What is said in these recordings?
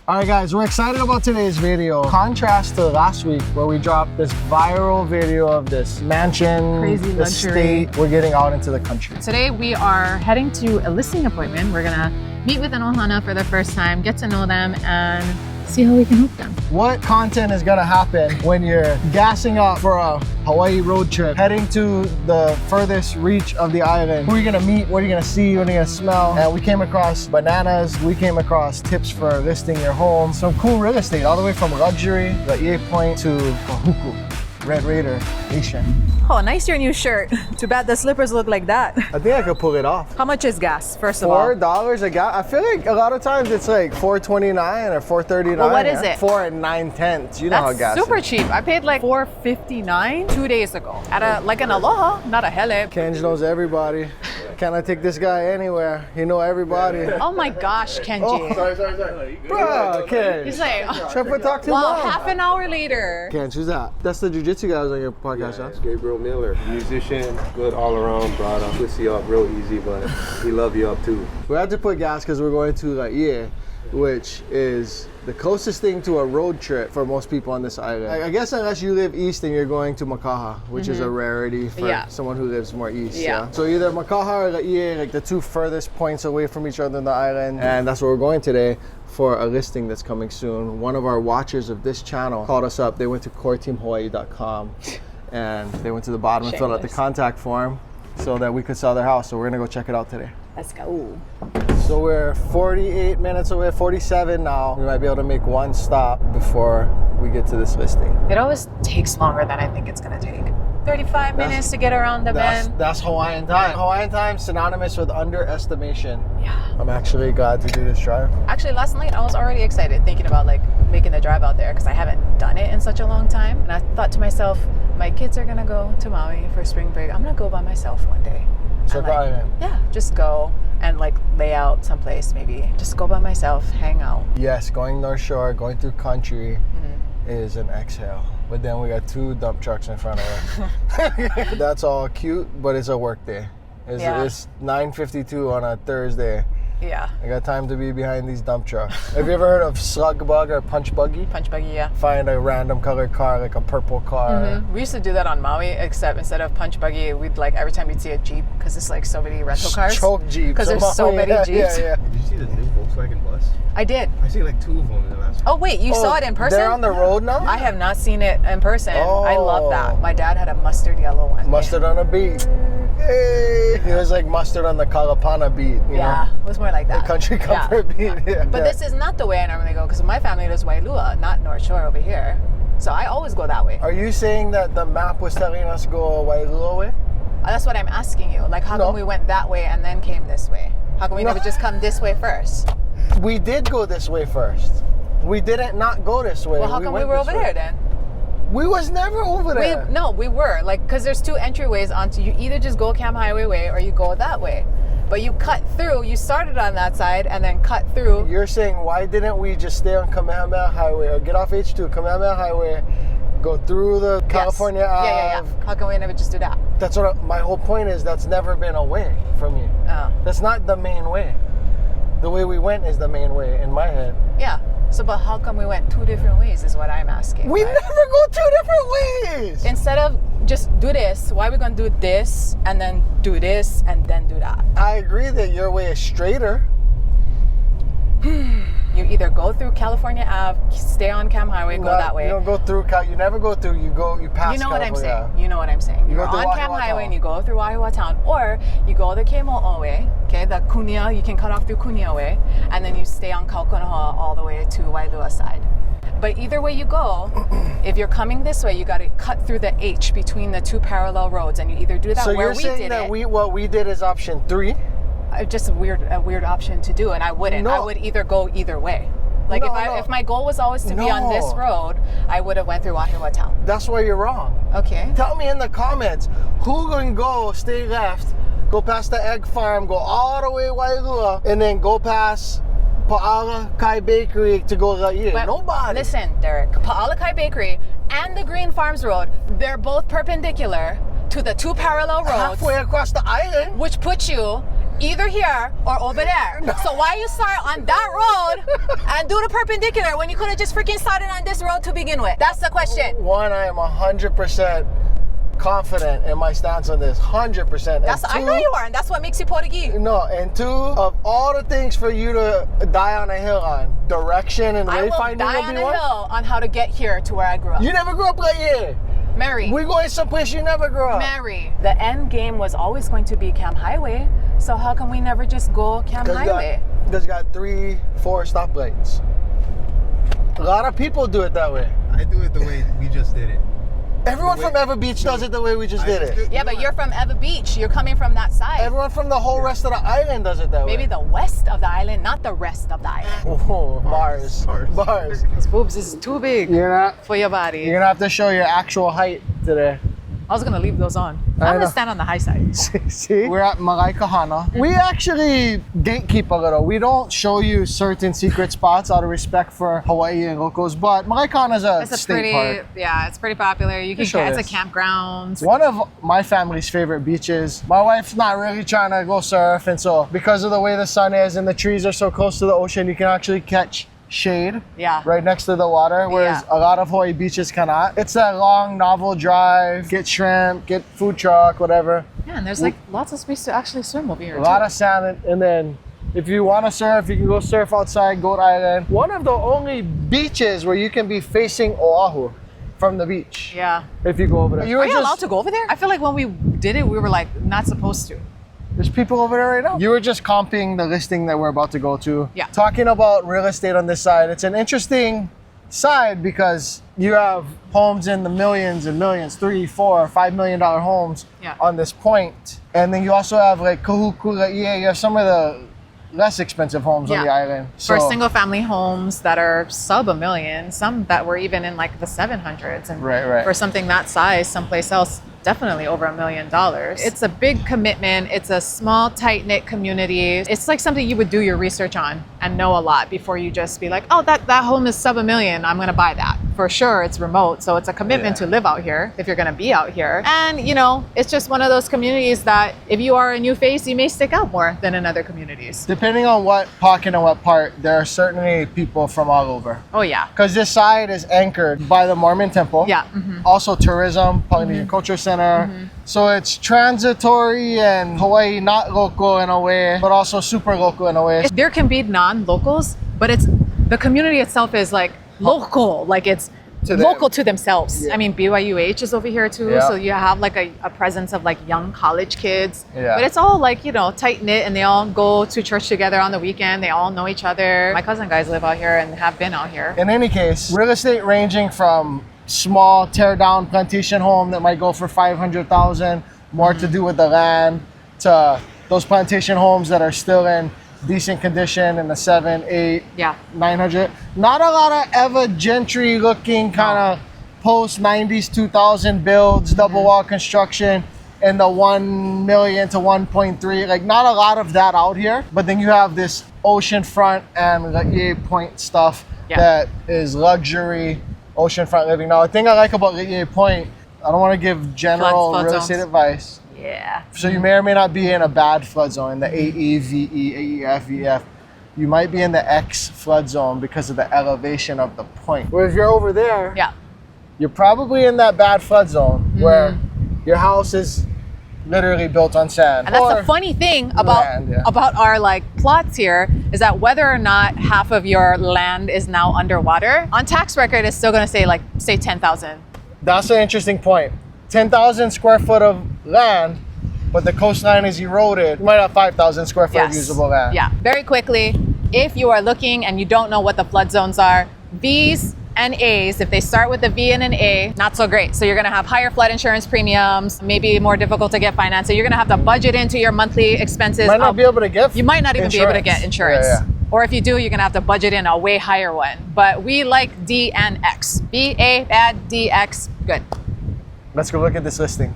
All right, guys, we're excited about today's video. Contrast to last week where we dropped this viral video of this mansion, crazy luxury. estate. We're getting out into the country. Today we are heading to a listing appointment. We're gonna meet with an ohana for the first time, get to know them, and see how we can help them. What content is gonna happen when you're gassing up for a Hawaii road trip, heading to the furthest reach of the island? Who are you gonna meet? What are you gonna see? What are you gonna smell? And we came across bananas. We came across tips for listing your home. Some cool real estate, all the way from luxury, Laie Point to Kahuku, Red Raider, Asian. Oh, nice your new shirt. Too bad the slippers look like that. I think I could pull it off. How much is gas, first of all? $4 a gallon. I feel like a lot of times it's like $4.29 or $4.39. Well, what is it? 4 9/10. You know how That's gas super is. cheap. I paid like $4.59 2 days ago at an Aloha, not a Hele. Kenj knows everybody. Can I take this guy anywhere? He know everybody. Oh my gosh, Kenji. Oh, sorry. Bro, Kenj. He's like, Try to talk too well, long. half an hour later. Kenj, who's that? That's the jiu-jitsu guy who's on your podcast, huh? It's Gabriel Miller, musician, good all around brother. Twist you up real easy, but he love you up too. We had to put gas because we're going to Laie, which is the closest thing to a road trip for most people on this island. I guess unless you live east and you're going to Malekahana, which is a rarity for someone who lives more east. Yeah. So either Malekahana or Laie, like the two furthest points away from each other on the island. And that's where we're going today for a listing that's coming soon. One of our watchers of this channel called us up. They went to coreteamhawaii.com and they went to the bottom and filled out the contact form so that we could sell their house. So we're gonna go check it out today. Let's go. So we're 48 minutes away, 47 now. We might be able to make one stop before we get to this listing. It always takes longer than I think it's gonna take. 35 minutes to get around the bend. That's Hawaiian time. Hawaiian time synonymous with underestimation. Yeah. I'm actually glad to do this drive. Actually, last night I was already excited thinking about like making the drive out there because I haven't done it in such a long time. And I thought to myself, my kids are gonna go to Maui for spring break. I'm gonna go by myself one day. So Yeah, just go and like lay out someplace, maybe just go by myself, hang out. Yes, going North Shore, going through country is an exhale. But then we got 2 dump trucks in front of us. That's all cute, but it's a work day. It's 9:52 on a Thursday. Yeah. I got time to be behind these dump trucks. Have you ever heard of slug bug or punch buggy? Punch buggy, yeah. Find a random colored car, like a purple car. We used to do that on Maui, except instead of punch buggy, we'd like every time we'd see a Jeep, because there's like so many rental cars. Choke Jeeps. Because there's so many Jeeps. Yeah. Did you see the new Volkswagen bus? I did. I see like 2 of them in the last. Oh wait, you saw it in person? They're on the road now? I have not seen it in person. I love Oh. that. My dad had a mustard yellow one. Mustard on a beat. Hey. It was like mustard on the Kalapana beat, you know? It was more like that. The country comfort beat. Yeah. But this is not the way I normally go, because my family lives Wailua, not North Shore over here. So I always go that way. Are you saying that the map was telling us go Wailua way? That's what I'm asking you. Like, how come we went that way and then came this way? How come we never just come this way first? We did go this way first. We didn't not go this way. Well, how come we were over there then? We was never over there. We were. Like, because there's 2 entryways onto, you either just go Cam Highway way or you go that way. But you cut through, you started on that side and then cut through. You're saying, why didn't we just stay on Kamehameha Highway or get off H2, Kamehameha Highway, go through the California Ave? Yeah. How come we never just do that? That's what my whole point is. That's never been a way from you. Oh. That's not the main way. The way we went is the main way in my head. Yeah. So, but how come we went 2 different ways is what I'm asking. We right? never go 2 different ways. Instead of just do this, why are we going to do this and then do this and then do that? I agree that your way is straighter. You either go through California Ave, stay on Cam Highway, go that way. You don't go through, you never go through, you pass You know what I'm California saying. Ave. You know what I'm saying. You You're go through on Cam Wahiawa Highway Town. and you go through Wahiawa Town. Or you go the Kemo'o way, okay, the Kunia, you can cut off through Kunia way, and then you stay on Kaukonoha all the way to Wailua side. But either way you go, if you're coming this way, you got to cut through the H between the 2 parallel roads, and you either do that So where you're we saying did that it. what we did is option 3? Just a weird option to do, and I wouldn't. No. I would either go either way. Like if my goal was always to be on this road, I would have went through Wahiawa Town. That's why you're wrong. Okay. Tell me in the comments, who can go, stay left, go past the egg farm, go all the way Wailua, and then go past Pa'ala Kai Bakery to go Laie? Nobody. Listen, Derek, Pa'ala Kai Bakery and the Green Farms Road, they're both perpendicular to the 2 parallel roads. Halfway across the island. Which puts you either here or over there. So why you start on that road and do the perpendicular when you could have just freaking started on this road to begin with? That's the question. One, I am 100% confident in my stance on this. 100%. That's I know you are, and that's what makes you Portuguese. No, and two, of all the things for you to die on a hill on, direction and I will wayfinding die will on be a one. hill on how to get here to where I grew up. You never grew up like here. Mary. We're going someplace you never grew up. Mary. The end game was always going to be Cam Highway. So how come we never just go Cam Highway? Because you got 3, 4 stoplights. A lot of people do it that way. I do it the way we just did it. Everyone from Ever Beach does it the way we just did it. Yeah, but you're from Ever Beach. You're coming from that side. Everyone from the whole rest of the island does it that way. Maybe the west of the island, not the rest of the island. Oh, bars. His boobs is too big for your body. You're gonna have to show your actual height today. I was gonna leave those on. I I'm gonna know. stand on the high side. See? We're at Malekahana. We actually gatekeep a little. We don't show you certain secret spots out of respect for Hawaii and locals, but Malekahana is It's a state pretty, park. yeah, it's pretty popular. You can show get, it's this. a campground. One of my family's favorite beaches. My wife's not really trying to go surf, and so because of the way the sun is and the trees are so close to the ocean, you can actually catch shade Yeah. right next to the water, whereas Yeah. a lot of Hawaii beaches cannot. It's that long novel drive, get shrimp, get food truck, whatever. Yeah, and there's like lots of space to actually swim over here. A lot of sand, and then if you want to surf, you can go surf outside Goat Island. One of the only beaches where you can be facing Oahu from the beach. Yeah. If you go over there. Are you allowed to go over there? I feel like when we did it, we were like not supposed to. There's people over there right now. You were just comping the listing that we're about to go to. Yeah. Talking about real estate on this side, it's an interesting side because you have homes in the millions and millions, $3, $4, $5 million homes Yeah. on this point. And then you also have like Kahuku, Laie, you have some of the less expensive homes on the island. For single family homes that are sub $1 million, some that were even in like the 700s. And Right. for something that size, someplace else, definitely over $1 million. It's a big commitment. It's a small, tight-knit community. It's like something you would do your research on and know a lot before you just be like, oh, that home is sub $1 million. I'm going to buy that. For sure, it's remote. So it's a commitment to live out here if you're going to be out here. And, you know, it's just one of those communities that if you are a new face, you may stick out more than in other communities. Depending on what pocket and what part, there are certainly people from all over. Oh, yeah. Because this side is anchored by the Mormon temple. Yeah. Also tourism, Polynesian Culture Center. So it's transitory and Hawaii not local in a way, but also super local in a way. There can be non-locals, but it's the community itself is like local, like it's To them. local to themselves. Yeah. I mean, BYUH is over here too, Yeah. so you have like a presence of like young college kids. Yeah. But it's all like, you know, tight knit, and they all go to church together on the weekend. They all know each other. My cousin guys live out here and have been out here. In any case, real estate ranging from small tear down plantation home that might go for 500,000, more to do with the land, to those plantation homes that are still in decent condition in the 7, 8, Yeah. 900. Not a lot of ever gentry looking kind of post 90s, 2000 builds, double wall construction in the 1 million to 1.3. Like not a lot of that out here. But then you have this oceanfront and Laie Point stuff that is luxury oceanfront living. Now, the thing I like about Laie Point, I don't want to give general Flood real estate zones. advice. Yeah. So you may or may not be in a bad flood zone, in the AE, VE, AEF, VF. You might be in the X flood zone because of the elevation of the point. Where if you're over there, Yeah. you're probably in that bad flood zone where your house is literally built on sand. And that's Or the funny thing about land, yeah. about our like plots here is that whether or not half of your land is now underwater, on tax record it's still gonna say 10,000. That's an interesting point. 10,000 square foot of land, but the coastline is eroded. You might have 5,000 square foot of usable land. Yeah. Very quickly, if you are looking and you don't know what the flood zones are, V's and A's, if they start with a V and an A, not so great. So you're gonna have higher flood insurance premiums, maybe more difficult to get financed. So you're gonna have to budget into your monthly expenses. Might not be able to get You might not even be able to get insurance. Yeah. Or if you do, you're gonna have to budget in a way higher one. But we like D and X. B, A, bad, D, X, good. Let's go look at this listing.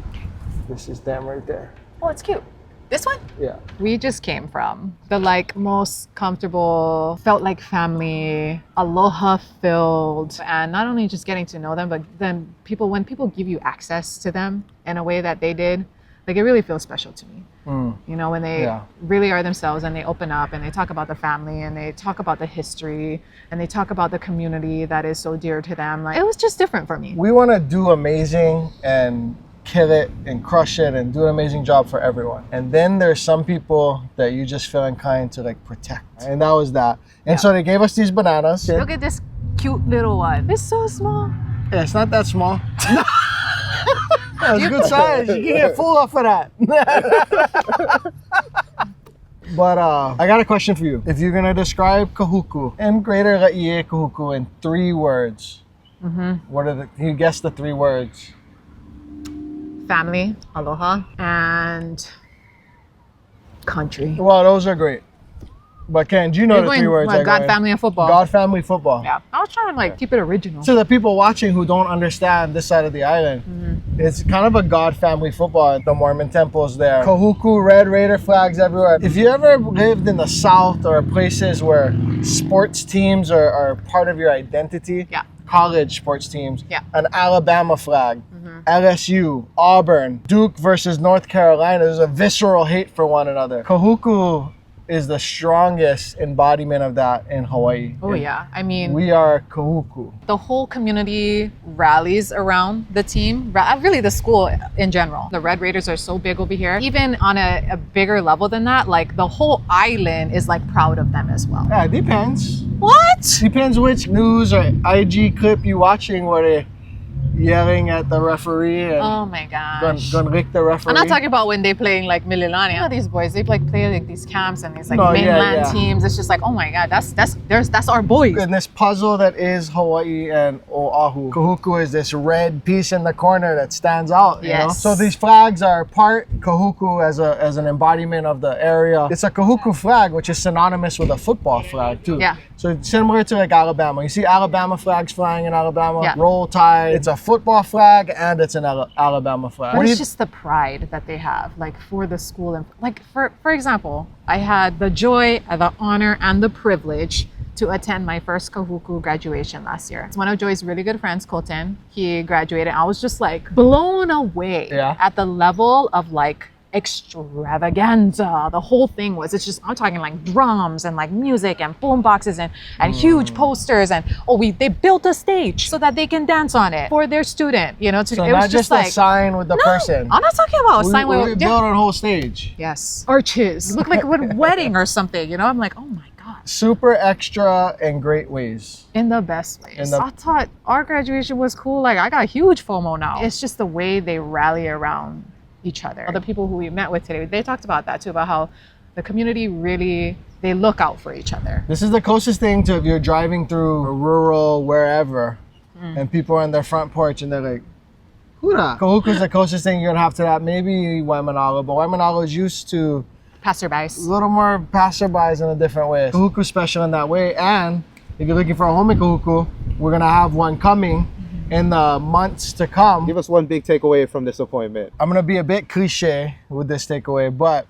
This is them right there. Oh, it's cute. This one? Yeah. We just came from the like most comfortable, felt like family, aloha filled, and not only just getting to know them, but then when people give you access to them in a way that they did, Like it really feels special to me. Mm. You know, when they really are themselves and they open up and they talk about the family and they talk about the history and they talk about the community that is so dear to them. Like it was just different for me. We want to do amazing and kill it and crush it and do an amazing job for everyone. And then there's some people that you just feel inclined to like protect. And that was that. And so they gave us these bananas. Look at this cute little one. It's so small. Yeah, it's not that small. That's a good size. You can get full off of that. But I got a question for you. If you're gonna describe Kahuku and Greater Laie Kahuku in 3 words, what are can you guess the 3 words? Family, aloha, and country. Well, those are great. But Ken, do you know You're the going, 3 words? what, I God, go in? family, and football. God, family, football. Yeah. I was trying to like keep it original. To the people watching who don't understand this side of the island, it's kind of a God, family, football. The Mormon temples there. Kahuku, Red Raider flags everywhere. If you ever lived in the South or places where sports teams are part of your identity, college sports teams, an Alabama flag, LSU, Auburn, Duke versus North Carolina, there's a visceral hate for one another. Kahuku is the strongest embodiment of that in Hawaii. Oh yeah, I mean, we are Kahuku. The whole community rallies around the team, really the school in general. The Red Raiders are so big over here. Even on a bigger level than that, like the whole island is like proud of them as well. Yeah, it depends. What? Depends which news or IG clip you watching where they yelling at the referee and oh my gosh, gonna lick the referee. I'm not talking about when they playing like Mililani. You know these boys, they like play like these camps and these like mainland teams. It's just like, oh my god, that's our boys. And this puzzle that is Hawaii and Oahu, Kahuku is this red piece in the corner that stands out. You know? So these flags are part Kahuku as an embodiment of the area. It's a Kahuku flag, which is synonymous with a football flag too. Yeah. So it's similar to like Alabama. You see Alabama flags flying in Alabama. Roll Tide. It's a football flag and it's an Alabama flag. But it's just the pride that they have, like for the school. And like for example, I had the joy, the honor, and the privilege to attend my first Kahuku graduation last year. It's one of Joy's really good friends, Colton. He graduated. I was just like blown away at the level of like extravaganza the whole thing was. It's just, I'm talking like drums and like music and boom boxes and huge posters and they built a stage so that they can dance on it for their student, you know. So it not was just like a sign with the person. I'm not talking about a sign with we built a whole stage. Yes, arches look like a wedding or something, you know. I'm like, oh my god, super extra in great ways, in the best ways. I thought our graduation was cool. Like I got huge FOMO now. It's just the way they rally around each other. The people who we met with today, they talked about that too, about how the community really, they look out for each other. This is the closest thing to if you're driving through a rural wherever and people are on their front porch and they're like, hula. Kahuku's the closest thing you're gonna have to that. Maybe Waimanalo, but Waimanalo is used to passerbys. A little more passerbys in a different way. Kahuku's special in that way. And if you're looking for a home in Kahuku, we're gonna have one coming in the months to come. Give us one big takeaway from this appointment. I'm gonna be a bit cliche with this takeaway, but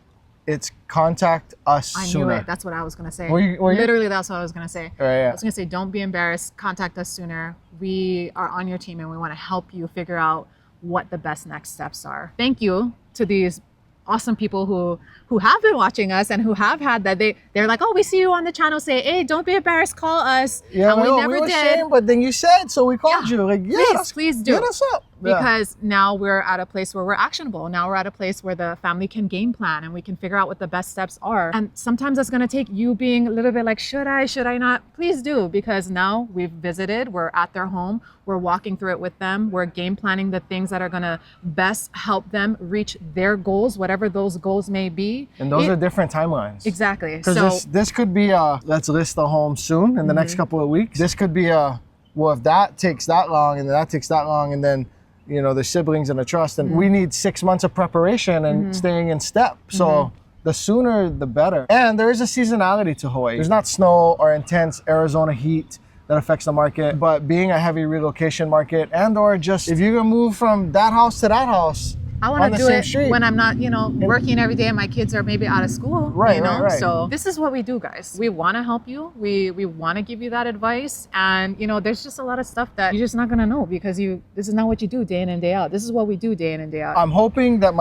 it's contact us sooner. I knew it. That's what I was gonna say. Were you? Literally, that's what I was gonna say. Right, yeah. I was gonna say, don't be embarrassed. Contact us sooner. We are on your team and we want to help you figure out what the best next steps are. Thank you to these awesome people who have been watching us and who have had that. They're like, oh, we see you on the channel. Say, hey, don't be embarrassed. Call us. Yeah, and we never were did. Ashamed, but then you said, so we called you. Like, please do. Hit us up. Because now we're at a place where we're actionable. Now we're at a place where the family can game plan and we can figure out what the best steps are. And sometimes that's going to take you being a little bit like, should I not? Please do, because now we've visited, we're at their home, we're walking through it with them, we're game planning the things that are going to best help them reach their goals, whatever those goals may be. And those are different timelines. Exactly. Because this could be let's list the home soon in the next couple of weeks. This could be well, if that takes that long and then that takes that long and then you know, the siblings and the trust, and we need 6 months of preparation and staying in step. So the sooner, the better. And there is a seasonality to Hawaii. There's not snow or intense Arizona heat that affects the market, but being a heavy relocation market and or just if you're gonna move from that house to that house, I on want the to do same it street. when I'm not, working every day and my kids are maybe out of school. Right, right. So this is what we do, guys. We want to help you. We want to give you that advice. And, there's just a lot of stuff that you're just not going to know because this is not what you do day in and day out. This is what we do day in and day out. I'm hoping that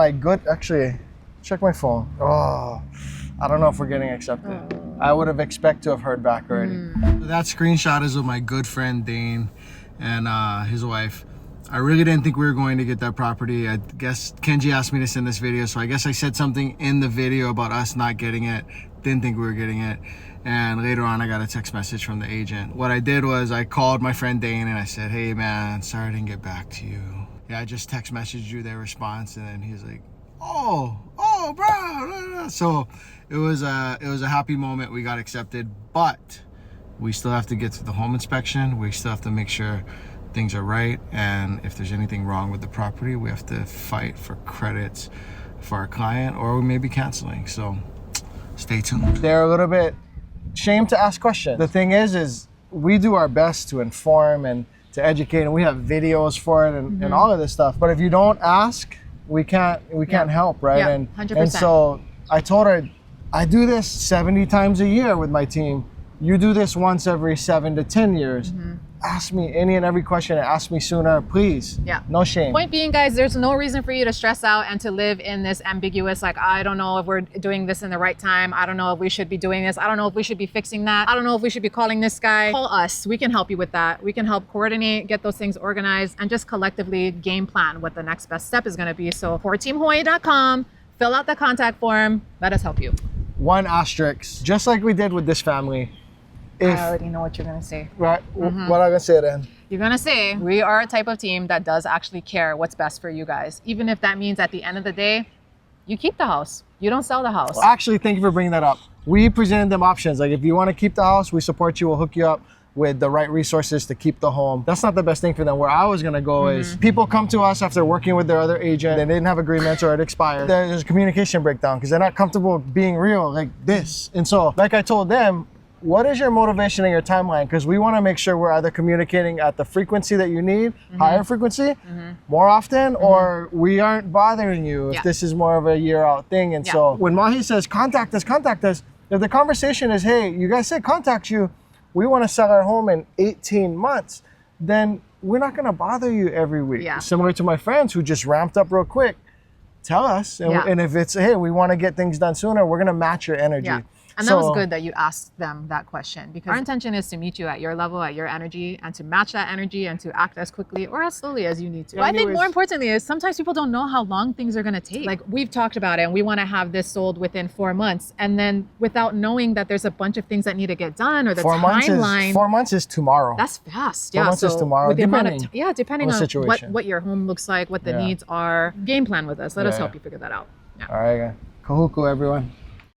actually, check my phone. Oh, I don't know if we're getting accepted. I would have expected to have heard back already. That screenshot is of my good friend Dane and his wife. I really didn't think we were going to get that property. I guess Kenji asked me to send this video, so I guess I said something in the video about us not getting it. Didn't think we were getting it. And later on, I got a text message from the agent. What I did was I called my friend Dane and I said, hey man, sorry I didn't get back to you. Yeah, I just text messaged you their response, and then he's like, oh, bro. So it was a happy moment. We got accepted, but we still have to get to the home inspection. We still have to make sure things are right, and if there's anything wrong with the property, we have to fight for credits for our client, or we may be canceling. So stay tuned. They're a little bit ashamed to ask questions. The thing is we do our best to inform and to educate, and we have videos for it and all of this stuff. But if you don't ask, we can't help, right? Yeah, and 100%. and so I told her, I do this 70 times a year with my team. You do this once every 7 to 10 years. Ask me any and every question and ask me sooner, please. Yeah. No shame. Point being, guys, there's no reason for you to stress out and to live in this ambiguous, like, I don't know if we're doing this in the right time. I don't know if we should be doing this. I don't know if we should be fixing that. I don't know if we should be calling this guy. Call us. We can help you with that. We can help coordinate, get those things organized, and just collectively game plan what the next best step is going to be. So forteamhawaii.com, fill out the contact form. Let us help you. One asterisk, just like we did with this family. I already know what you're going to say. Right, what am I gonna say then? You're going to say, we are a type of team that does actually care what's best for you guys. Even if that means at the end of the day, you keep the house. You don't sell the house. Well, actually, thank you for bringing that up. We presented them options. Like, if you want to keep the house, we support you. We'll hook you up with the right resources to keep the home. That's not the best thing for them. Where I was gonna go is people come to us after working with their other agent. They didn't have agreements or it expired. There's a communication breakdown because they're not comfortable being real like this. And so, like I told them, what is your motivation and your timeline? Because we want to make sure we're either communicating at the frequency that you need, higher frequency, more often, or we aren't bothering you if this is more of a year out thing. And so when Mahe says, contact us, if the conversation is, hey, you guys said contact you, we want to sell our home in 18 months, then we're not going to bother you every week. Yeah. Similar to my friends who just ramped up real quick. Tell us. And if it's, hey, we want to get things done sooner, we're going to match your energy. Yeah. And that was good that you asked them that question, because our intention is to meet you at your level, at your energy, and to match that energy and to act as quickly or as slowly as you need to. But I think more importantly is sometimes people don't know how long things are going to take. Like, we've talked about it and we want to have this sold within 4 months. And then without knowing that there's a bunch of things that need to get done or the timeline. 4 months is tomorrow. That's fast. 4 months is tomorrow. With the Depending depending on what your home looks like, what the needs are. Game plan with us. Let us help you figure that out. Yeah. All right. Kahuku, everyone.